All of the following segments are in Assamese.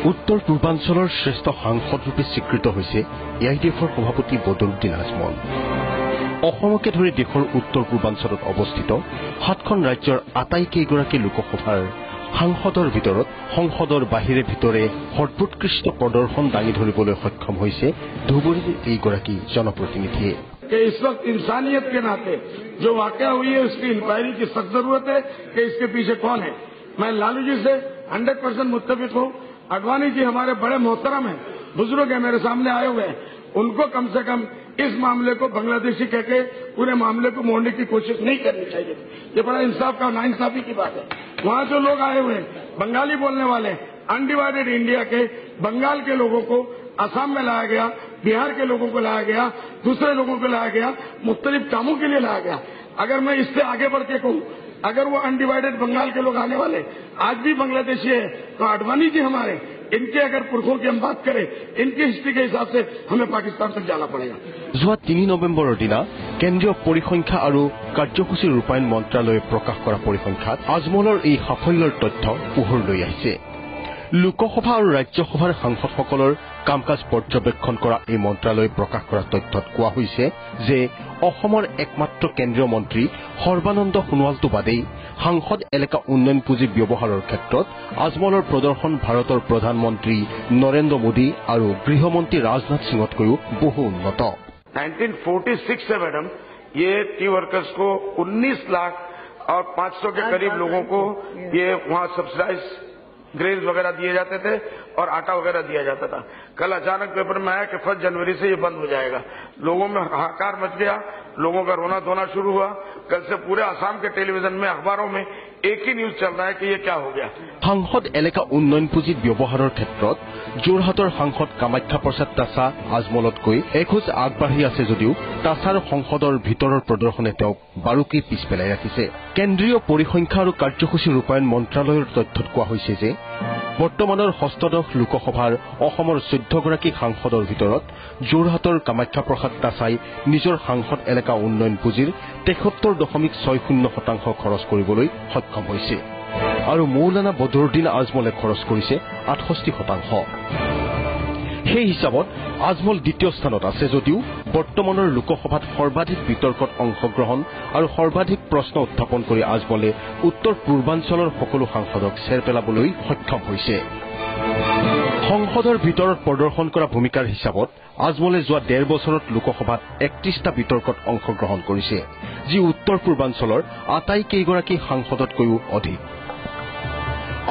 উত্তৰ পূৰ্বাঞ্চলৰ শ্ৰেষ্ঠ সাংসদৰূপে স্বীকৃত হৈছে এআইডিএফৰ সভাপতি বদৰুদ্দিন আজমল। অসমকে ধৰি দেশৰ উত্তৰ পূৰ্বাঞ্চলত অৱস্থিত 7খন ৰাজ্যৰ আটাইকেইগৰাকী লোকসভাৰ সাংসদৰ ভিতৰত সংসদৰ বাহিৰে ভিতৰে সৰ্বোৎকৃষ্ট প্ৰদৰ্শন দাঙি ধৰিবলৈ সক্ষম হৈছে ধুবুৰীৰ এইগৰাকী জনপ্ৰতিনিধিয়ে। इस वक्त इंसानियत के नाते जो वाकया हुई है उसकी इंक्वायरी की सख्त जरूरत है कि इसके पीछे कौन है। मैं लालू जी से 100% मुत्तफिक हूँ। अडवाणी जी हमारे बड़े मोहतरम हैं, बुजुर्ग हैं, मेरे सामने आए हुए हैं। उनको कम से कम इस मामले को बांग्लादेशी कहके पूरे मामले को मोड़ने की कोशिश नहीं करनी चाहिए। ये बड़ा इंसाफ का नाइंसाफी की बात है। वहाँ जो लोग आए हुए हैं बंगाली बोलने वाले, अनडिवाइडेड इंडिया के बंगाल के लोगों को असम में लाया गया, बिहार के लोगों को लाया गया, दूसरे लोगों को लाया गया, मुख्तलिफ कामों के लिए लाया गया। अगर मैं इससे आगे बढ़ के कहूँ, अगर वो अनडिवाइडेड बंगाल के लोग आने वाले आज भी बांग्लादेशी है तो आडवाणी जी हमारे इनके अगर पुरखों की हम बात करें, इनकी हिस्ट्री के हिसाब से हमें पाकिस्तान तक जाना पड़ेगा। যোৱা 3 নৱেম্বৰৰ দিনা কেন্দ্ৰীয় পৰিসংখ্যা আৰু কাৰ্যসূচী ৰূপায়ণ মন্ত্ৰালয়ে প্ৰকাশ কৰা পৰিসংখ্যাত আজমলৰ এই সাফল্যৰ তথ্য পোহৰলৈ আহিছে। লোকসভা আৰু ৰাজ্যসভাৰ সাংসদসকলৰ কাম কাজ পৰ্যবেক্ষণ কৰা এই মন্ত্ৰালয়ে প্ৰকাশ কৰা তথ্যত কোৱা হৈছে যে অসমৰ একমাত্ৰ কেন্দ্ৰীয় মন্ত্ৰী সৰ্বানন্দ সোণোৱালটো বাদেই সাংসদ এলেকা উন্নয়ন পুঁজি ব্যৱহাৰৰ ক্ষেত্ৰত আজমলৰ প্ৰদৰ্শন ভাৰতৰ প্ৰধানমন্ত্ৰী নৰেন্দ্ৰ মোদী আৰু গৃহমন্ত্ৰী ৰাজনাথ সিঙতকৈও বহু উন্নত। 1946 से मैडम ये टी वर्कर्स को 19 लाख और 500 के करीब लोगों को ये वहाँ सब्सिडाइज ग्रेन्स वगैरह दिए जाते थे और आटा वगैरह दिया जाता था। कल अचानक पेपर में आया कि 1 जनवरी से ये बंद हो जाएगा। लोगों में हाहाकार मच गया, लोगों का रोना धोना शुरू हुआ। कल से पूरे आसाम के टेलीविजन में, अखबारों में एक ही न्यूज चल रहा है कि ये क्या हो गया। সাংসদ এলেকা উন্নয়ন পুঁজিত ব্যৱহাৰৰ ক্ষেত্ৰত যোৰহাটৰ সাংসদ কামাখ্যা প্ৰসাদ তাছা আজমলতকৈ এখোজ আগবাঢ়ি আছে যদিও তাছাৰ সংসদৰ ভিতৰৰ প্ৰদৰ্শনে তেওঁক বাৰুকেই পিছ পেলাই ৰাখিছে। কেন্দ্ৰীয় পৰিসংখ্যা আৰু কাৰ্যসূচী ৰূপায়ণ মন্ত্ৰালয়ৰ তথ্যত কোৱা হৈছে যে বৰ্তমানৰ ষষ্ঠদশ লোকসভাৰ অসমৰ 14গৰাকী সাংসদৰ ভিতৰত যোৰহাটৰ কামাখ্যা প্ৰসাদ তাছাই নিজৰ সাংসদ এলেকা উন্নয়ন পুঁজিৰ 73.60% খৰচ কৰিবলৈ সক্ষম হৈছে আৰু মৌলানা বদৰুদ্দিন আজমলে খৰচ কৰিছে 68%। সেই হিচাপত আজমল দ্বিতীয় স্থানত আছে যদিও বৰ্তমানৰ লোকসভাত সৰ্বাধিক বিতৰ্কত অংশগ্ৰহণ আৰু সৰ্বাধিক প্ৰশ্ন উত্থাপন কৰি আজমলে উত্তৰ পূৰ্বাঞ্চলৰ সকলো সাংসদক চেৰ পেলাবলৈ সক্ষম হৈছে। সংসদৰ ভিতৰত প্ৰদৰ্শন কৰা ভূমিকাৰ হিচাপত আজমলে যোৱা 1.5 বছৰত লোকসভাত 31টা বিতৰ্কত অংশগ্ৰহণ কৰিছে, যি উত্তৰ পূৰ্বাঞ্চলৰ আটাইকেইগৰাকী সাংসদতকৈও অধিক।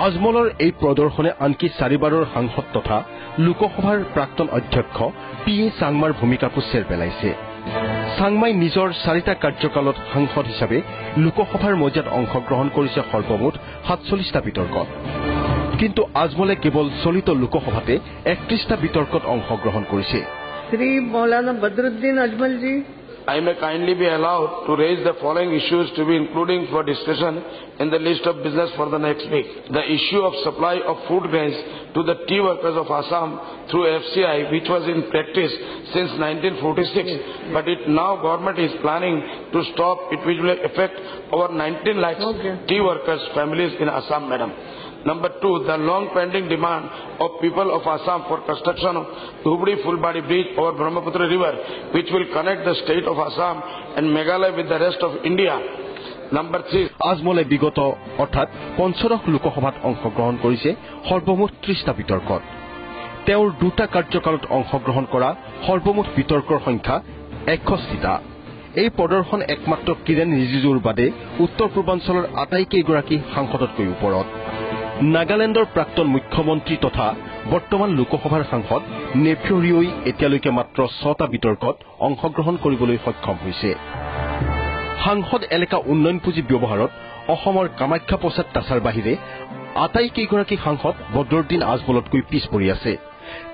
আজমলৰ এই প্ৰদৰ্শনে আনকি 4বাৰৰ সাংসদ তথা লোকসভাৰ প্ৰাক্তন অধ্যক্ষ পি.এ. চাংমাৰ ভূমিকাকো চেৰ পেলাইছে। চাংমাই নিজৰ 4টা কাৰ্যকালত সাংসদ হিচাপে লোকসভাৰ মজিয়াত অংশগ্ৰহণ কৰিছে সৰ্বমুঠ 47টা বিতৰ্কত, কিন্তু আজমলে কেৱল চলিত লোকসভাতে 31টা বিতৰ্কত অংশগ্ৰহণ কৰিছে। Shri Maulana Badruddin Ajmal G, I may kindly be allowed to raise the following issues to be including for discussion in the list of business for the next week. The issue of supply of food grains to the tea workers of Assam through FCI, which was in practice since 1946, but it now government is planning to stop. It which will affect over 19 lakh tea workers families in Assam, madam. Number 2, the long pending demand of people of Assam for construction of Dhubri-Fulbari bridge over Brahmaputra river, which will connect the state of Assam and Meghalaya with the rest of India. Number 3, আজমলে বিগত অৰ্থাৎ 15 লোকসভাত অংশগ্ৰহণ কৰিছে সৰ্বমুঠ 30টা বিতৰ্কত। তেওঁৰ 2টা কাৰ্যকালত অংশগ্ৰহণ কৰা সৰ্বমুঠ বিতৰ্কৰ সংখ্যা 61টা। এই প্ৰদৰ্শন একমাত্ৰ কিৰেণ ৰিজিজুৰ বাদে উত্তৰ পূৰ্বাঞ্চলৰ আটাইকেইগৰাকী সাংসদতকৈ ওপৰত। নাগালেণ্ডৰ প্ৰাক্তন মুখ্যমন্ত্ৰী তথা বৰ্তমান লোকসভাৰ সাংসদ নেফিউ ৰিঅই এতিয়ালৈকে মাত্ৰ 6টা বিতৰ্কত অংশগ্ৰহণ কৰিবলৈ সক্ষম হৈছে। সাংসদ এলেকা উন্নয়ন পুঁজি ব্যৱহাৰত অসমৰ কামাখ্যা প্ৰসাদ তাছাৰ বাহিৰে আটাইকেইগৰাকী সাংসদ বদৰুদ্দিন আজমলতকৈ পিছ পৰি আছে।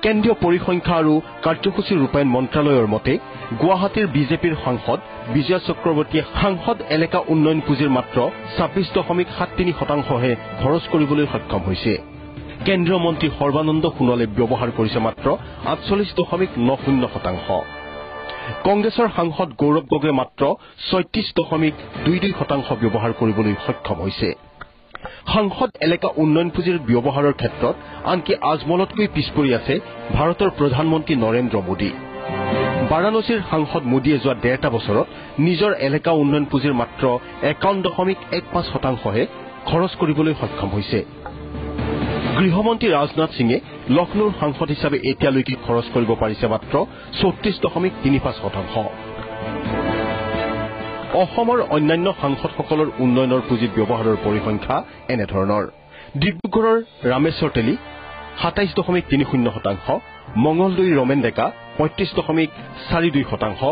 কেন্দ্ৰীয় পৰিসংখ্যা আৰু কাৰ্যসূচী ৰূপায়ণ মন্ত্ৰালয়ৰ মতে গুৱাহাটীৰ বিজেপিৰ সাংসদ বিজয় চক্ৰৱৰ্তীয়ে সাংসদ এলেকা উন্নয়ন পুঁজিৰ মাত্ৰ 26.73%হে খৰচ কৰিবলৈ সক্ষম হৈছে। কেন্দ্ৰীয় মন্ত্ৰী সৰ্বানন্দ সোণোৱালে ব্যৱহাৰ কৰিছে মাত্ৰ 48.90%। কংগ্ৰেছৰ সাংসদ গৌৰৱ গগৈয়ে মাত্ৰ 36.22% ব্যৱহাৰ কৰিবলৈ সক্ষম হৈছে। সাংসদ এলেকা উন্নয়ন পুঁজিৰ ব্যৱহাৰৰ ক্ষেত্ৰত আনকি আজমলতকৈ পিছ পৰি আছে ভাৰতৰ প্ৰধানমন্ত্ৰী নৰেন্দ্ৰ মোদী। বাৰাণসীৰ সাংসদ মোদীয়ে যোৱা 1.5 বছৰত নিজৰ এলেকা উন্নয়ন পুঁজিৰ মাত্ৰ 51.15%হে খৰচ কৰিবলৈ সক্ষম হৈছে। গৃহমন্ত্ৰী ৰাজনাথ সিঙে লক্ষ্ণৌৰ সাংসদ হিচাপে এতিয়ালৈকে খৰচ কৰিব পাৰিছে মাত্ৰ 34.35%। অসমৰ অন্যান্য সাংসদসকলৰ উন্নয়নৰ পুঁজিত ব্যৱহাৰৰ পৰিসংখ্যা এনেধৰণৰ: ডিব্ৰুগড়ৰ ৰামেশ্বৰ তেলী 27.30%, মঙলদৈৰ ৰমেন ডেকা 35.42%,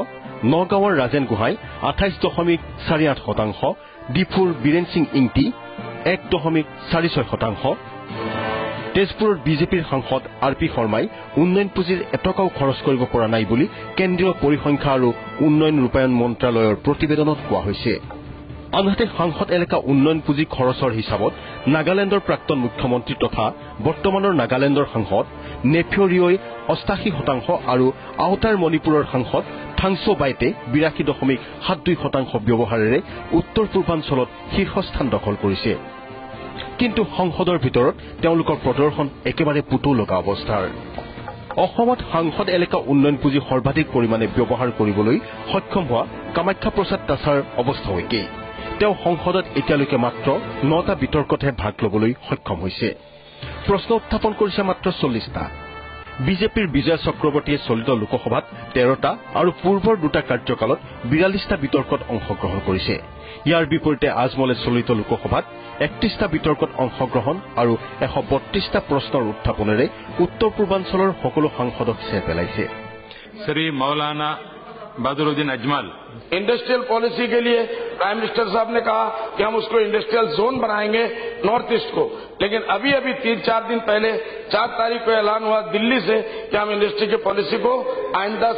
নগাঁৱৰ ৰাজেন গোহাঁই 28.48%, ডিফুৰ বীৰেন সিং ইংতি 1.46%, তেজপুৰৰ বিজেপিৰ সাংসদ আৰ পি শৰ্মাই উন্নয়ন পুঁজিৰ এটকাও খৰচ কৰিব পৰা নাই বুলি কেন্দ্ৰীয় পৰিসংখ্যা আৰু উন্নয়ন ৰূপায়ণ মন্ত্ৰালয়ৰ প্ৰতিবেদনত কোৱা হৈছে। আনহাতে সাংসদ এলেকা উন্নয়ন পুঁজি খৰচৰ হিচাপত নাগালেণ্ডৰ প্ৰাক্তন মুখ্যমন্ত্ৰী তথা বৰ্তমানৰ নাগালেণ্ডৰ সাংসদ নেফিঅ' ৰিঅ'ই 88% আৰু আওতাৰ মণিপুৰৰ সাংসদ থাংছো বাইটে 82.72% ব্যৱহাৰেৰে উত্তৰ পূৰ্বাঞ্চলত শীৰ্ষস্থান দখল কৰিছে। কিন্তু সংসদৰ ভিতৰত তেওঁলোকৰ প্ৰদৰ্শন একেবাৰে পুতৌ লগা অৱস্থাৰ। অসমত সাংসদ এলেকা উন্নয়ন পুঁজি সৰ্বাধিক পৰিমাণে ব্যৱহাৰ কৰিবলৈ সক্ষম হোৱা কামাখ্যা প্ৰসাদ তাছাৰ অৱস্থাও একেই। তেওঁ সংসদত এতিয়ালৈকে মাত্ৰ 9টা বিতৰ্কতহে ভাগ ল'বলৈ সক্ষম হৈছে। প্ৰশ্ন উত্থাপন কৰিছে মাত্ৰ 40টা। বিজেপিৰ বিজয় চক্ৰৱৰ্তীয়ে চলিত লোকসভাত 13টা আৰু পূৰ্বৰ 2টা কাৰ্যকালত 42টা বিতৰ্কত অংশগ্ৰহণ কৰিছে। ইয়াৰ বিপৰীতে আজমলে চলিত লোকসভাত 31টা বিতৰ্কত অংশগ্ৰহণ আৰু 132টা প্ৰশ্নৰ উত্থাপনেৰে উত্তৰ পূৰ্বাঞ্চলৰ সকলো সাংসদক চেৰ পেলাইছে। শ্ৰী মৌলানা बदरुद्दीन अजमल। इंडस्ट्रियल पॉलिसी के लिए प्राइम मिनिस्टर साहब ने कहा कि हम उसको इंडस्ट्रियल जोन बनाएंगे नॉर्थ ईस्ट को, लेकिन अभी 3-4 दिन पहले 4 तारीख को ऐलान हुआ दिल्ली से कि हम इंडस्ट्री की पॉलिसी को आइंदा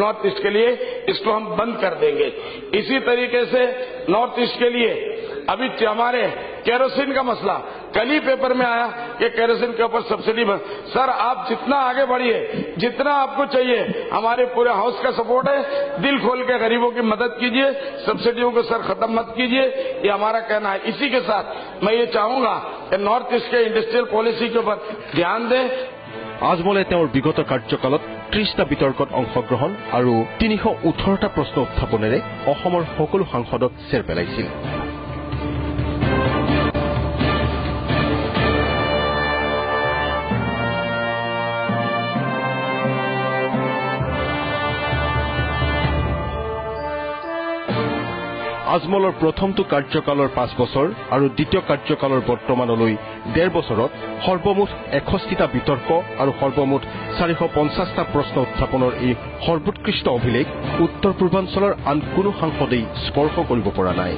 नॉर्थ ईस्ट के लिए इसको हम बंद कर देंगे। इसी तरीके से नॉर्थ ईस्ट के लिए अभी हमारे केरोसिन का मसला कल ही पेपर में आया कि केरोसिन के ऊपर सब्सिडी सर आप जितना आगे बढ़िए, जितना आपको चाहिए, हमारे पूरे हाउस का सपोर्ट है, दिल खोल के गरीबों की मदद कीजिए, सब्सिडियों को सर खत्म मत कीजिए, ये हमारा कहना है। इसी के साथ मैं ये चाहूंगा कि नॉर्थ ईस्ट के इंडस्ट्रियल पॉलिसी के ऊपर ध्यान दें। আজমলে তেওঁৰ বিগত কাৰ্যকালত 30টা বিতৰ্কত অংশগ্ৰহণ আৰু 318টা প্ৰশ্ন উত্থাপনেৰে অসমৰ সকলো সাংসদক চেৰ পেলাইছিল। আজমলৰ প্ৰথমটো কাৰ্যকালৰ 5 বছৰ আৰু দ্বিতীয় কাৰ্যকালৰ বৰ্তমানলৈ 1.5 বছৰত সৰ্বমুঠ 61টা বিতৰ্ক আৰু সৰ্বমুঠ 450টা প্ৰশ্ন উত্থাপনৰ এই সৰ্বোৎকৃষ্ট অভিলেখ উত্তৰ পূৰ্বাঞ্চলৰ আন কোনো সাংসদেই স্পৰ্শ কৰিব পৰা নাই।